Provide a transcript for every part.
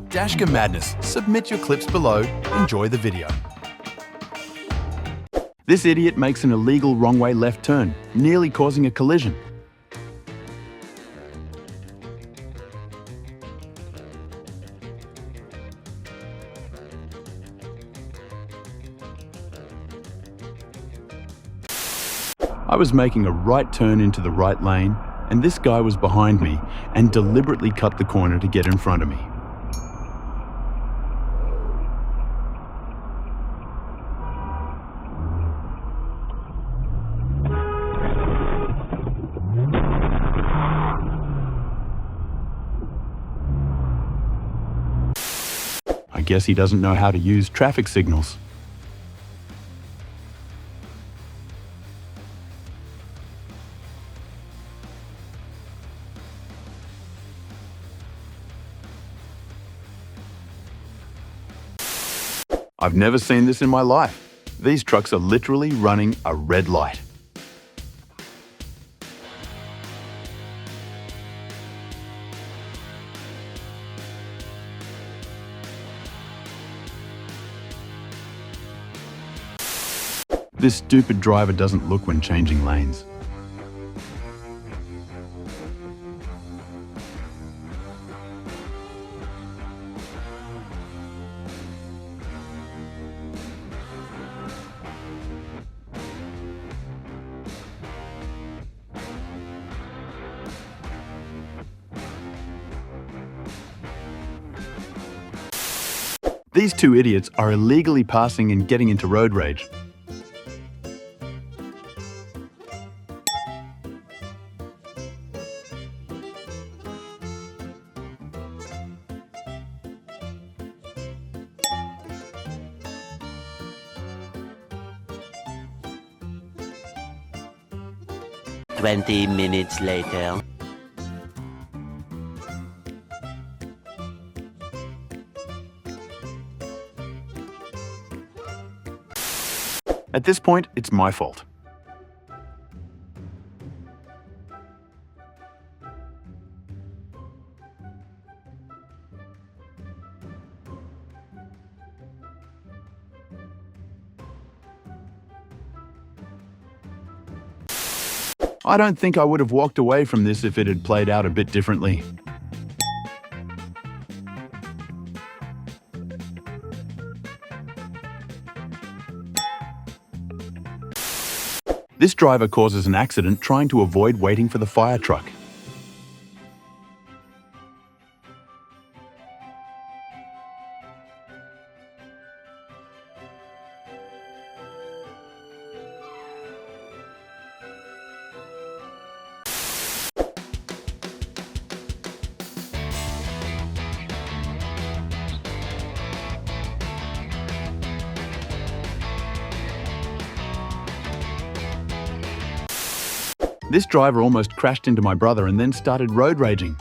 Dashcam madness. Submit your clips below. Enjoy the video. This idiot makes an illegal wrong-way left turn, nearly causing a collision. I was making a right turn into the right lane, and this guy was behind me and deliberately cut the corner to get in front of me. I guess he doesn't know how to use traffic signals. I've never seen this in my life. These trucks are literally running a red light. This stupid driver doesn't look when changing lanes. These two idiots are illegally passing and getting into road rage. Twenty minutes later. At this point, it's my fault. I don't think I would have walked away from this if it had played out a bit differently. This driver causes an accident trying to avoid waiting for the fire truck. This driver almost crashed into my brother and then started road raging.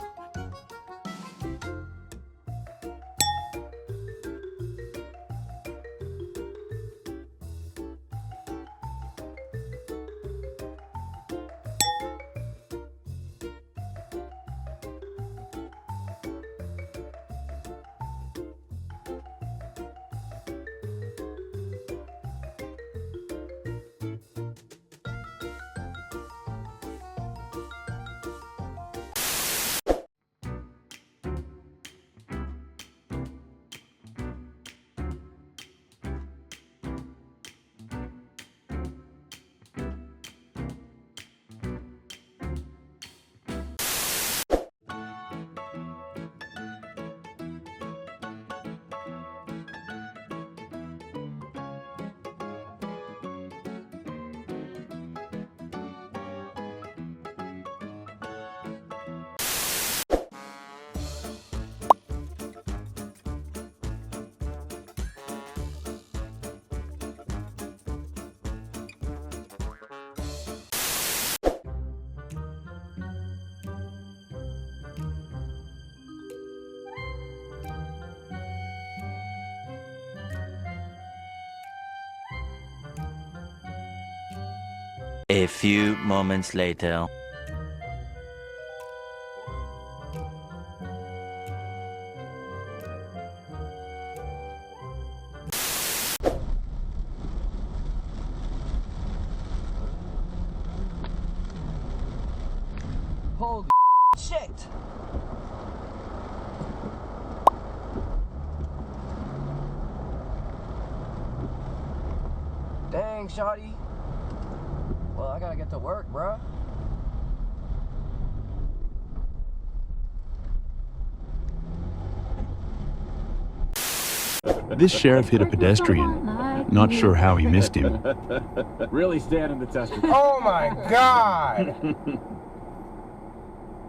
A few moments later. Dang, shawty. Well, I gotta get to work, bruh. This sheriff hit a pedestrian. Not sure how he missed him. Really standing the test of time. Oh my God!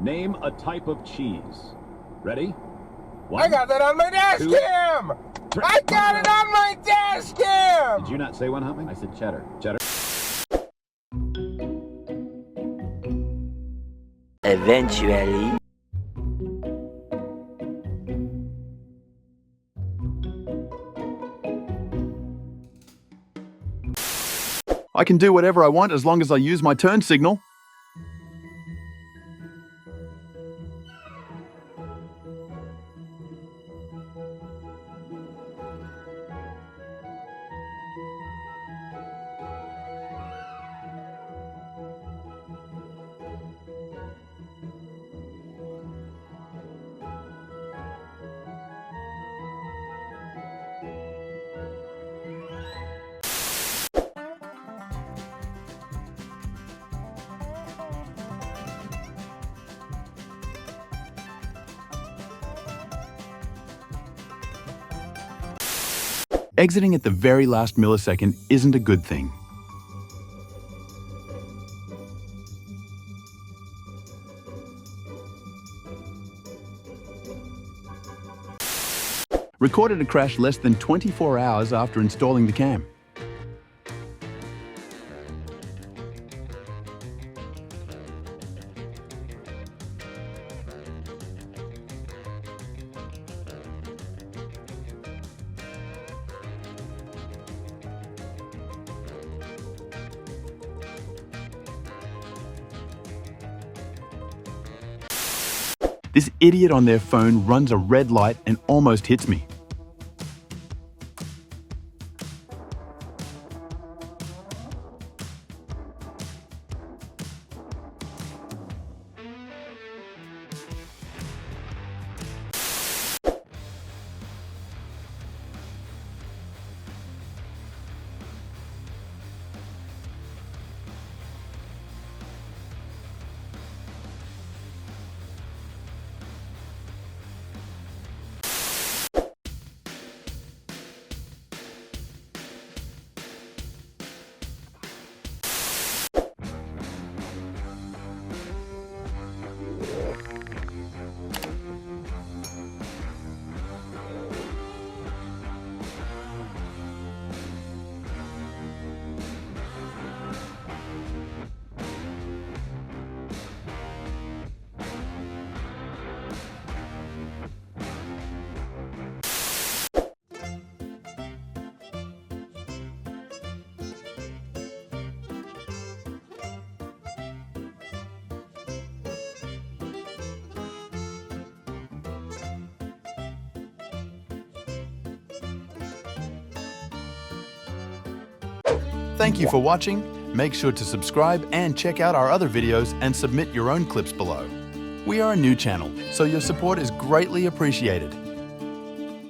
Name a type of cheese. Ready? One, I got that on my dash two, cam! I got it on my dash cam! Did you not say one, Humping? I said cheddar. Cheddar. Eventually. I can do whatever I want as long as I use my turn signal. Exiting at the very last millisecond isn't a good thing. Recorded a crash less than 24 hours after installing the cam. This idiot on their phone runs a red light and almost hits me. Thank you for watching. Make sure to subscribe and check out our other videos and submit your own clips below. We are a new channel, so your support is greatly appreciated.